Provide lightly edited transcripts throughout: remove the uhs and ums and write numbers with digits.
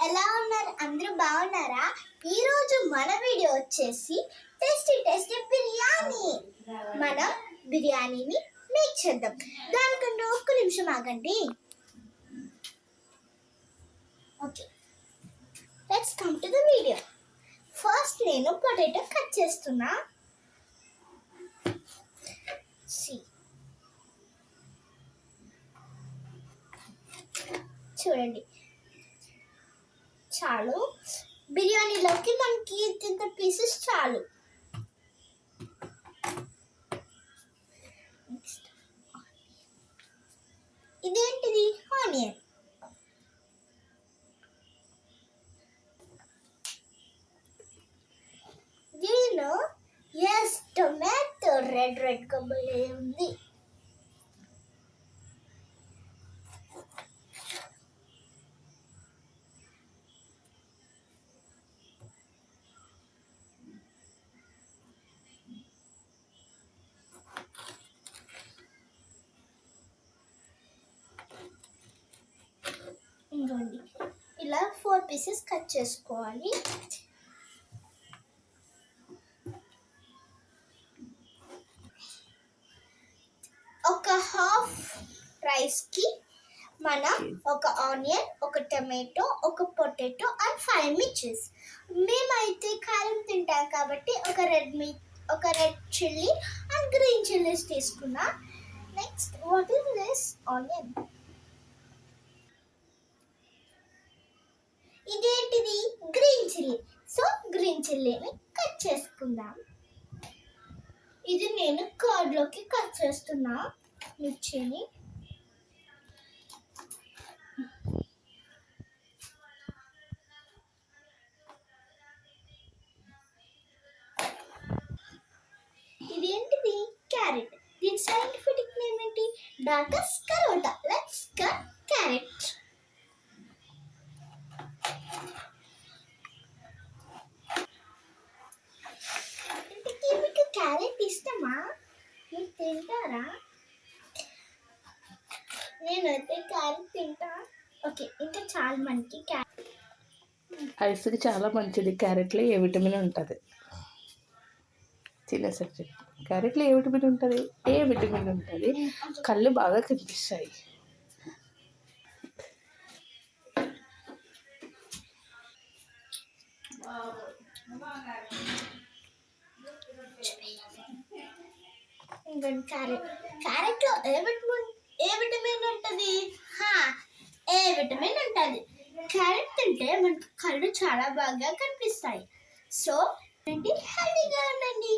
ఎలా ఉన్నారు? అందరూ బాగున్నారా? ఈరోజు మన వీడియో వచ్చేసి టేస్టీ బిర్యానీ. మనం బిర్యానీని మేక్ చేద్దాం. దానికంటే ఒక్క నిమిషం ఆగండి. Okay, let's come to the video. First నేను పొటాటో కట్ చేస్తున్నా. చూడండి, చాలు. బిర్యానీలోకి మనకి ఇంత పీసెస్ చాలు. ఇదేంటిది? ఆనియన్. దీనిలో టొమాటో రెడ్ కబ్బలే ఉంది. ఇలా 4 పీసెస్ కట్ చేసుకోవాలి. ఒక హాఫ్ రైస్కి మనం ఒక ఆనియన్, ఒక టమాటో, ఒక పొటాటో అండ్ 5 మిర్చెస్. మేమైతే కారం తింటాం కాబట్టి ఒక red chilli and green chillies తీసుకున్నాం. Next, what is this? Onion. ఇదేంటిది? Green chilli. సో గ్రీన్ చిల్లీని కట్ చేసుకుందాం. ఇది నేను కర్డ్లోకి కట్ చేస్తున్నా మిర్చిని. ఇదేంటిది? క్యారెట్. దీని సైంటిఫిక్ నేమ్ ఏంటి? Daucus carota. Let's cut carrot. Carrot ఇష్టమా? మీరు తింటారా? నేనైతే క్యారెట్ తింటా. ఓకే, ఇంకా చాలా మనకి ఐస్కి చాలా మంచిది. క్యారెట్లో ఏ విటమిన్ ఉంటుంది? తినేసరికి క్యారెట్లో ఏ విటమిన్ ఉంటుంది? ఏ విటమిన్ ఉంటుంది? కళ్ళు బాగా కనిపిస్తాయి. క్యారెట్లో ఏ విటమిన్ ఉంటుంది? ఏ విటమిన్ ఉంటుంది. క్యారెట్ తింటే మనకు కళ్ళు చాలా బాగా కనిపిస్తాయి. సో హెల్తీగా ఉండండి.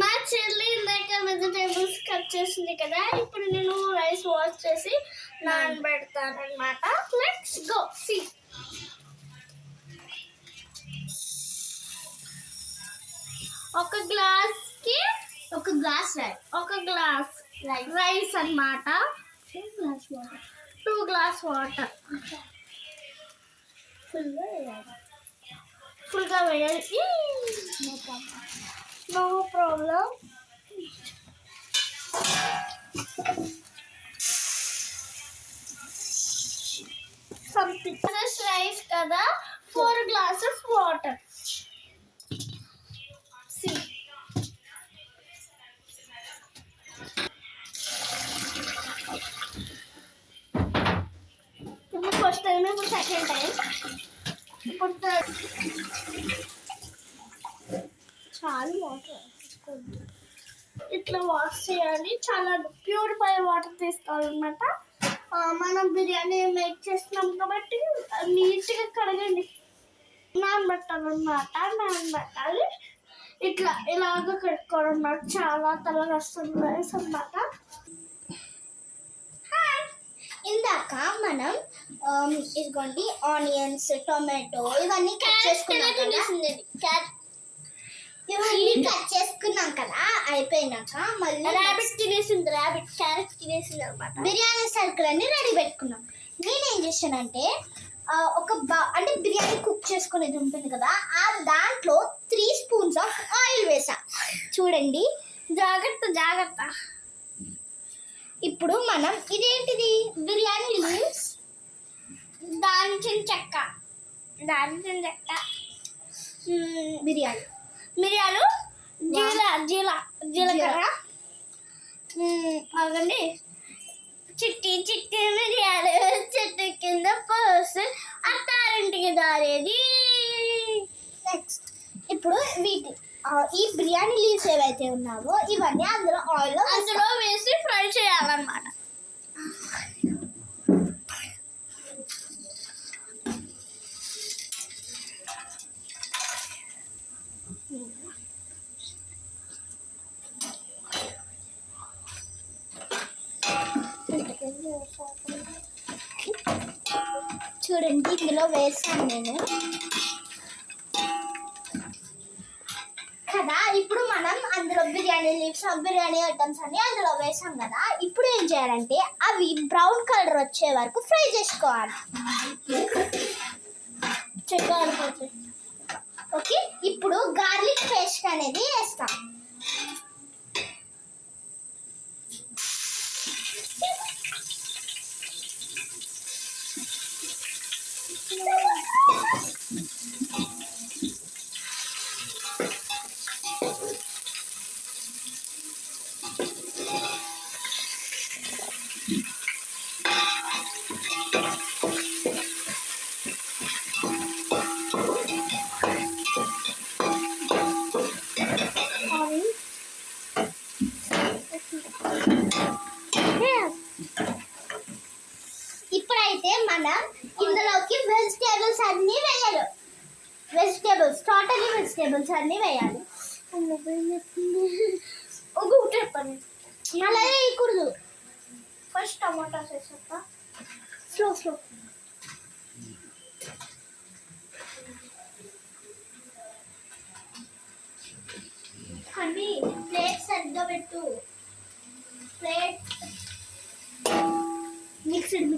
మా చెల్లి ఇందాక వెజిటేబుల్స్ కట్ చేసింది కదా, ఇప్పుడు నేను రైస్ వాష్ చేసి నానబెడతాను అన్నమాట. Let's go see. ఒక గ్లాస్ రైస్ అన్నమాట. 2 గ్లాస్ వాటర్ ఫుల్గా వేయాలి. No problem. రైస్ కదా, 4 గ్లాసెస్ వాటర్. ఫస్ట్ టైం, ఇప్పుడు సెకండ్ టైం. ఇప్పుడు చాలా వాటర్ ఇట్లా వాష్ చేయాలి. చాలా ప్యూరిఫై వాటర్ తీసుకోవాలన్నమాట. మనం బిర్యానీ మేక్ చేస్తున్నాం కాబట్టి నీట్గా కడగండి. నానబెట్టాలి. ఇలాగ కడుక్కోవడం అన్నమాట. చాలా తెల్లగా వస్తుంది రైస్ అన్నమాట. ఇందాక మనం ఇదిగోండి ఆనియన్స్, టొమాటో ఇవన్నీ కట్ చేసుకున్నాం కదా. అయిపోయినాక మళ్ళీ క్యారెట్ తినేసింది అనమాట. బిర్యానీ సరుకులు అన్ని రెడీ పెట్టుకున్నాం. నేనేం చేశానంటే అంటే బిర్యానీ కుక్ చేసుకునేది ఉంటుంది కదా, దాంట్లో 3 స్పూన్స్ ఆఫ్ ఆయిల్ వేసా. చూడండి, జాగ్రత్త. ఇప్పుడు మనం ఇదేంటిది? బిర్యానీ లీవ్స్, దాల్చిన చెక్క, దాల్చిన చెక్క, మిరియాలు, జీలకర్ర, అవండి చిట్టి మిరియాలు చెట్టు కింద పోసి అత్తారింటికి దారేది. నెక్స్ట్ ఇప్పుడు ఈ బిర్యానీ లీవ్స్ ఏవైతే ఉన్నావో ఇవన్నీ అందులో వేసి ఫ్రై చేయాలన్నమాట. చూడండి ఇందులో వేసాను నేను కదా. ఇప్పుడు మనం అందులో బిర్యానీ లీవ్స్, బిర్యానీ ఐటమ్స్ అన్ని అందులో వేసాం కదా. ఇప్పుడు ఏం చేయాలంటే అవి బ్రౌన్ కలర్ వచ్చే వరకు ఫ్రై చేసుకోవాలి. ఓకే, ఇప్పుడు గార్లిక్ పేస్ట్ అనేది వేస్తాం. ఇప్పుడైతే మనం ఇందులోకి వెజిటేబుల్స్ అన్నీ వేయాలి. టోటలీ వెజిటేబుల్స్ అన్నీ వేయాలి. మళ్ళీ వేయకూడదు. ఫస్ట్ టమాటాస్ వేసా. స్లో కానీ ప్లేట్ సరిగ్గా పెట్టు. ప్లేట్ మిక్స్డ్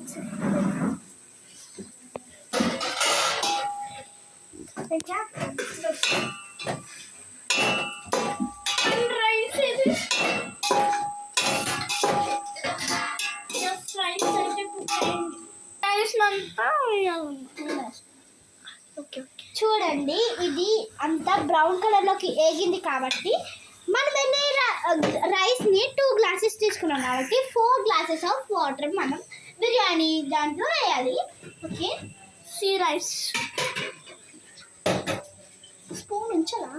చూడండి ఇది అంతా బ్రౌన్ కలర్ లోకి ఏగింది కాబట్టి మనం రైస్ని 2 glasses తీసుకున్నాం కాబట్టి 4 glasses ఆఫ్ వాటర్ మనం బిర్యానీ దాంట్లో వేయాలి. ఓకే, సీ రైస్ స్పూన్ ఉంచాలా?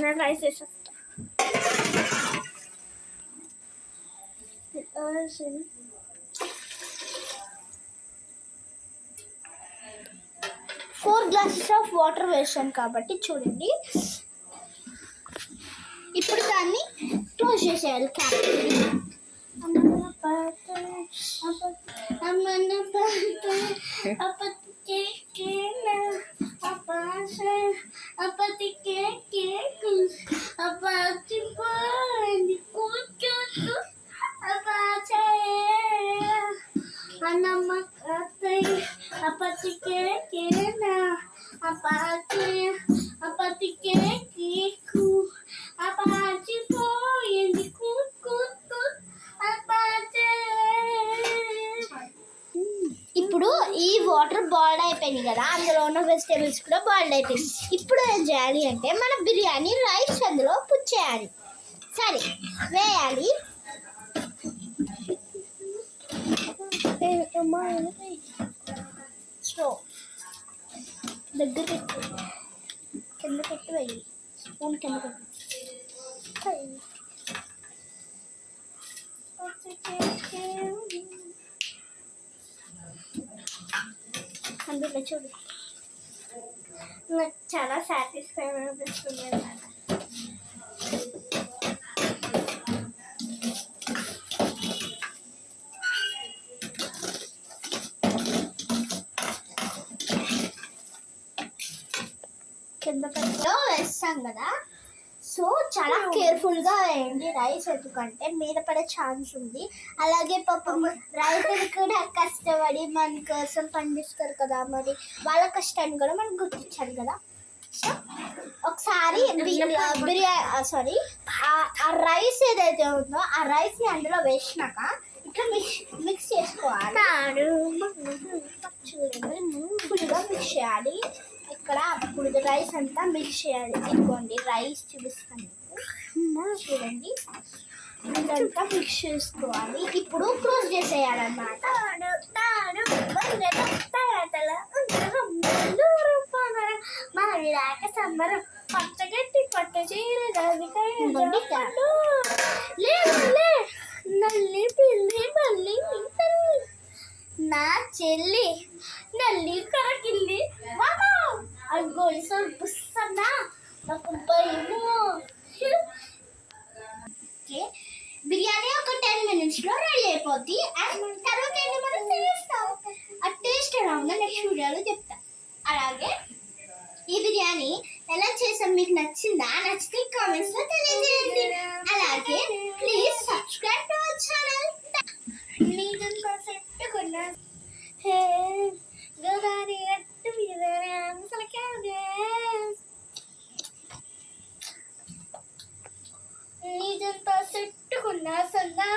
నేను రైస్ వేసేస్తా. 4 glasses ఆఫ్ వాటర్ వేసాను కాబట్టి చూడండి. ఇప్పుడు దాన్ని క్లోజ్ చేసేయాలి. ఇప్పుడు ఈ వాటర్ బాయిల్డ్ అయిపోయింది కదా, అందులో ఉన్న వెజిటేబుల్స్ కూడా బాయిల్డ్ అయిపోయింది. ఇప్పుడు ఏం చేయాలి అంటే మన బిర్యానీ రైస్ అందులో పుట్ చేయాలి. సరే వేయాలి. స్లో దగ్గర పెట్టు, కింద పెట్టి వేయి. స్పూన్ కింద పెట్టు. అందులో చూడు నాకు చాలా సాటిస్ఫై అనిపిస్తుంది అన్నమాట. కింద పెట్టిలో వేస్తాం కదా, సో చాలా కేర్ఫుల్గా వేయండి రైస్, ఎందుకంటే మీద పడే ఛాన్స్ ఉంది. అలాగే పాపం రైతులు కూడా కష్టపడి మన కోసం పండిస్తారు కదా, మరి వాళ్ళ కష్టాన్ని కూడా మనం గుర్తించాలి కదా. సో ఒకసారి ఆ రైస్ ఏదైతే ఉందో ఆ రైస్ని అందులో వేసినాక ఇట్లా మిక్స్ చేసుకోవాలి. చూడండి ఫుల్గా మిక్స్ చేయాలి. ఇక్కడ ఇప్పుడు రైస్ అంతా మిక్స్ చేయాలి. ఇదిగోండి రైస్ చూపిస్తాను మీకు. చూడండి ఇదంతా మిక్స్ చేసుకోవాలి. ఇప్పుడు క్లోజ్ చేసేయాలన్నమాట. పచ్చగట్టి పట్ట నల్లి పిల్లి మళ్ళీ నా చెల్లి నల్లి కరకిల్లి గోల్సలు పుస్తన్నా నాకు భయము. బిర్యానీ ఒక 10 minutesలో రెడీ అయిపోద్ది. అండ్ తర్వాత ఏంటి మనం తినేస్తాం. ఆ టేస్ట్ ఎలా ఉందో నెక్స్ట్ వీడియోలో చెప్తా. అలాగే ఈ బిర్యానీ ఎలా చేసాం మీకు నచ్చిందా? నచ్చితే కామెంట్స్లో తెలియజేయండి. అలాగే please subscribe to our channel. నీదంతా సెట్టుకున్నా గోదావరి అట్టు నీదంతా సెట్టుకున్నా సన్నా